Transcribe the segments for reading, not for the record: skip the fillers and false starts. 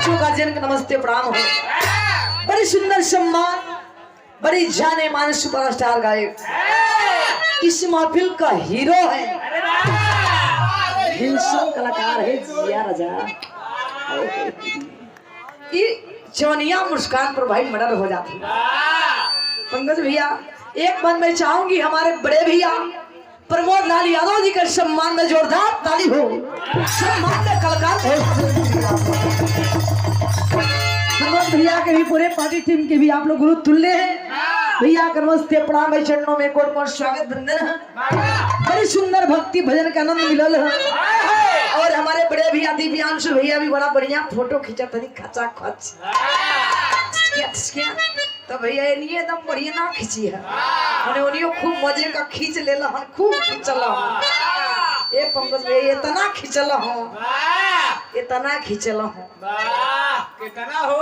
बच्चों गार्जियन का नमस्ते प्रणाम हो। बड़ी सुंदर सम्मान, बड़ी जाने माने सुपरस्टार गायक, इस महफिल का हीरो है, हिंसक कलाकार है जिया राजा। जवनिया मुस्कान पर भाई मर्डर हो जाती। पंकज भैया, एक बार मैं चाहूंगी हमारे बड़े भैया प्रमोद लाल यादव जी के सम्मान में जोरदार ताली हो। सम्मान में कलाकार प्रमोद भैया के भी पूरे पार्टी टीम के भी आप लोग गुरु तुल्य हैं। भैया का नमस्ते प्रणाम है, चरणों में कोट कोट स्वागत वंदन है। बड़ी सुंदर भक्ति भजन का आनंद मिलल है। और हमारे बड़े भैया दिव्यांशु भैया भी बड़ा बढ़िया फोटो खींचा था, खचा खच तो भैया ये एकदम बढ़िया ना खींची है, मैंने उन्हीं खूब मजे का खींच ले ला, खूब खींचल ए पंकज भैया इतना खींचल हूँ, इतना खींचल हूँ कितना हो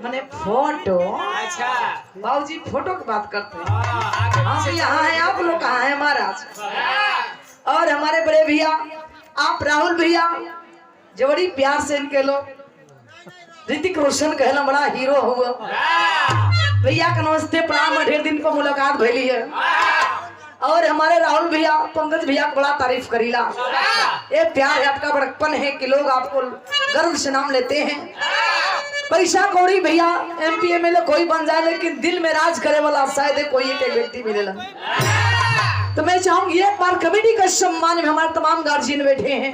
मैंने फोटो। अच्छा बाबूजी फोटो की बात करते हैं, हम यहाँ है, आप लोग कहाँ है महाराज। और हमारे बड़े भैया आप राहुल भैया जो बड़ी प्यार से इनके लोग ऋतिक रोशन कहना बड़ा हीरो हुआ। भैया का नमस्ते प्रणाम, ढेर दिन पर मुलाकात भैली है। और हमारे राहुल भैया पंकज भैया को बड़ा तारीफ करीला, ये प्यार है आपका, बड़कपन है कि लोग आपको गर्व से नाम लेते हैं। पैसा कौड़ी भैया MP MLA कोई बन जाए, लेकिन दिल में राज करे वाला शायद कोई एक व्यक्ति मिलेगा। तो मैं चाहूंगी एक बार कमेटी का सम्मान में हमारे तमाम गार्जियन बैठे हैं,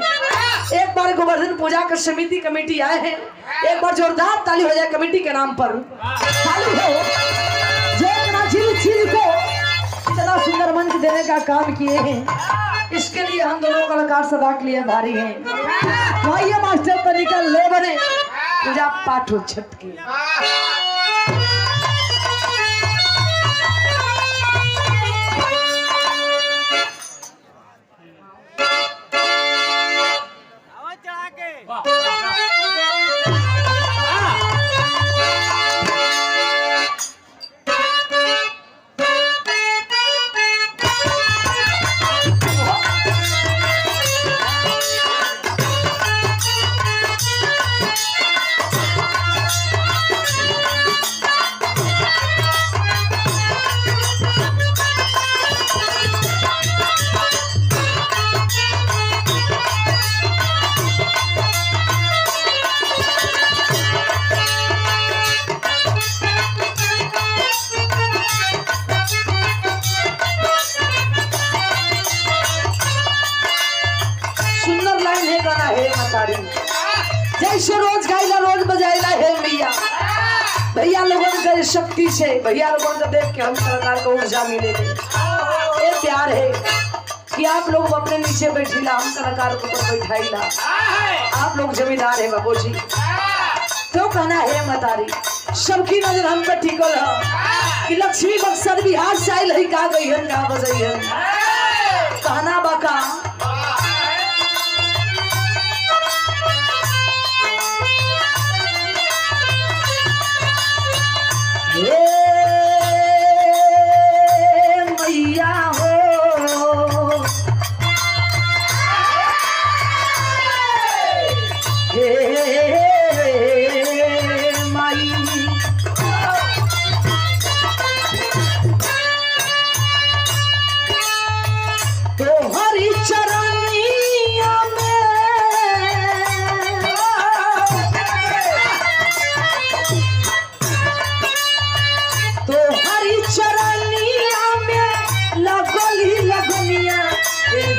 एक बार गोवर्धन पूजा का समिति कमेटी आए हैं, एक बार जोरदार ताली हो जाए कमेटी के नाम पर। ताली हो जो इतना चीज को इतना सुंदर मंच देने का काम किए हैं, इसके लिए हम दोनों कलाकार सदा के लिए भारी हैं। भाई मास्टर तरीका ले बने पूजा पाठ हो छठ की। जैसे रोज गाइला रोज बजाइला है भैया, भैया लोगों के शक्ति से भैया लोगों को देख के हम कलाकार को ऊर्जा मिलेगी। ये प्यार है कि आप लोग अपने नीचे बैठीला, हम कलाकार को ऊपर बैठाईला। आप लोग जमींदार है बाबू जी, तो कहना है मतारी सबकी नजर हम पे टिकल है कि लक्ष्मी बक्सर बिहार से आई लही का गई है का बजई है कहना बाका। मैया हो माई तोहरी चरनिया में तोहरी चरनिया में लगली लगनिया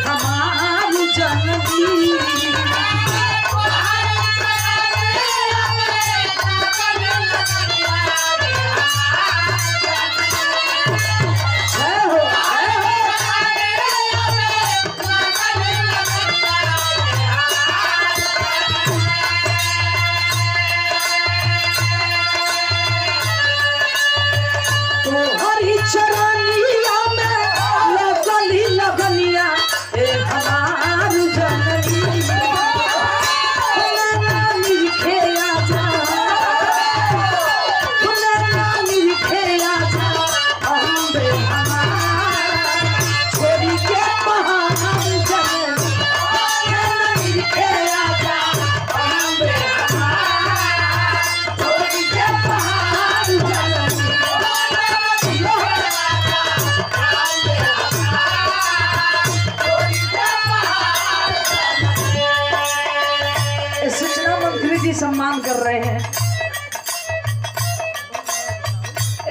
हमार जननी। जी सम्मान कर रहे हैं।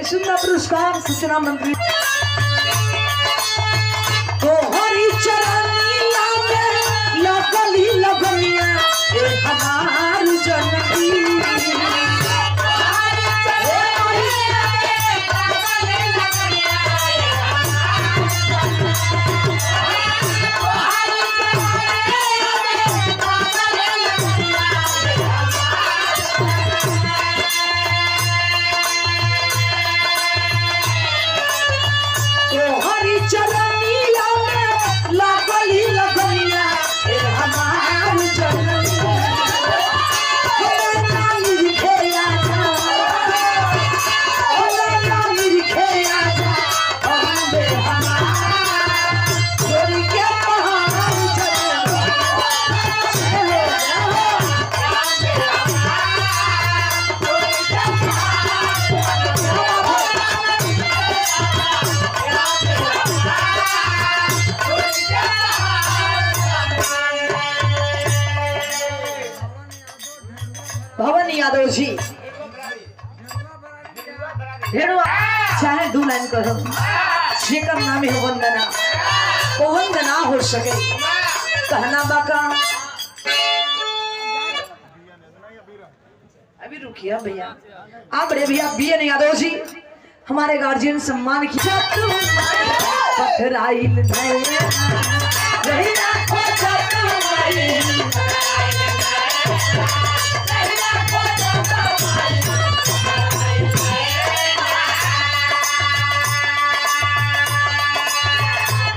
सुंदर पुरस्कार सूचना मंत्री तो हरी चरनिया में लगली लगनिया ए हमार जननी भवन यादव जी भेड़ुआ चाहे 2 लाइन करो जेकर नाम है वंदना वो वंदना हो सके कहना बाका अभी रुकिए भैया आप बड़े भैया बीएन यादव जी हमारे गार्जियन सम्मान किया पथराइल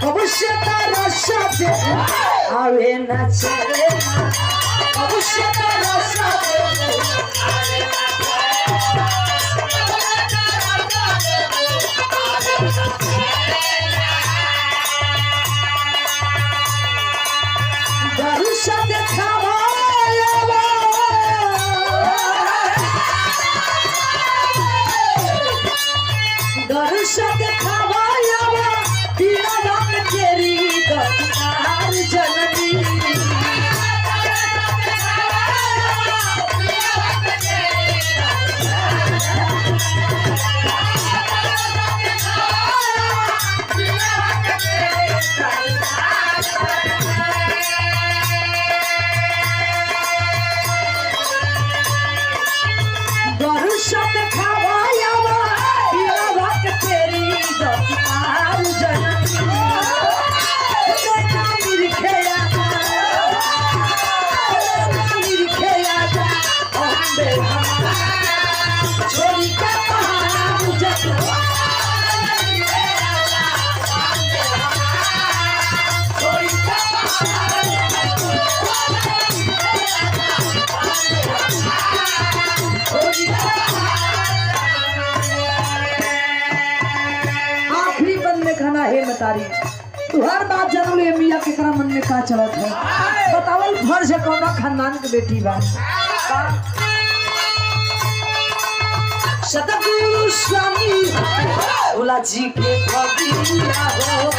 अवश्य तारा शब्द आवे न चले अवश्य तारा दरुषा देखावा दरुषा देखावा तारी तू हर बात जानू ले मियां के करा मन में का चलत है बतावल घर से कौन खानदान के बेटी बा सतगुरु स्वामी भोला जी के भगिया हो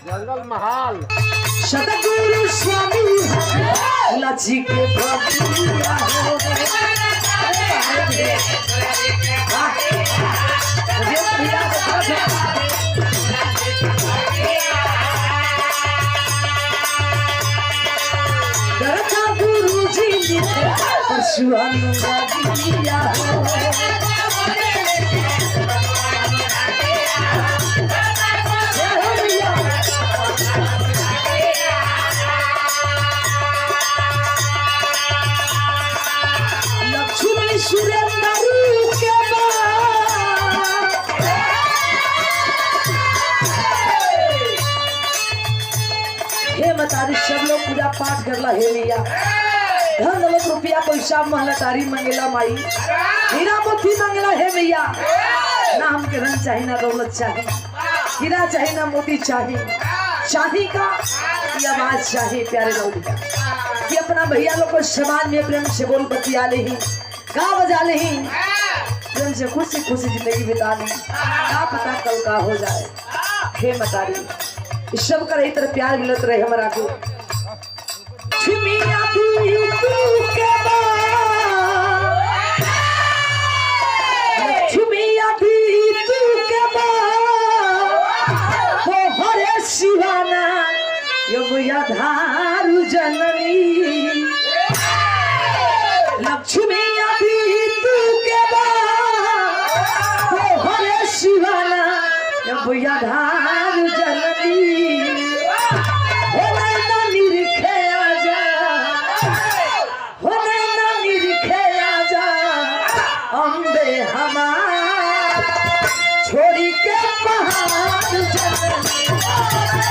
जंगल महल सतगुरु स्वामी भोला जी के भगिया हो गुरु जी परशु अनुरागिया हो सब लोग पूजा पाठ करला हे भैया धन दौलत रुपया पैसा महलतारी मंगेला माई हीरा मोती मंगेला हे भैया ना हमके धन चाहिए ना दौलत चाहिए हीरा चाहिए ना मोती चाहिए शाही का ये आवाज चाहिए प्यारे लोग कि अपना भैया लोग को समाज में प्रेम से बोल बतिया ले ही गा बजा ले ही प्रेम से खुशी खुशी जिंदगी बिता ली क्या पता कल का हो जाए। हे मतारी इस सब का रही तरह प्यार मिलत रहे हमारा को छुमिया दी तू के बाद छुमिया दी तू के बाद हो हरे शिवाना यो धारू जननी लक्ष्मी आदि तू के बाद हो हरे शिवाना यो धारू जननी हो नैना निरखे आजा हो नैना निरखे आजा अम्बे हमार छोड़ी के पहाड़ जननी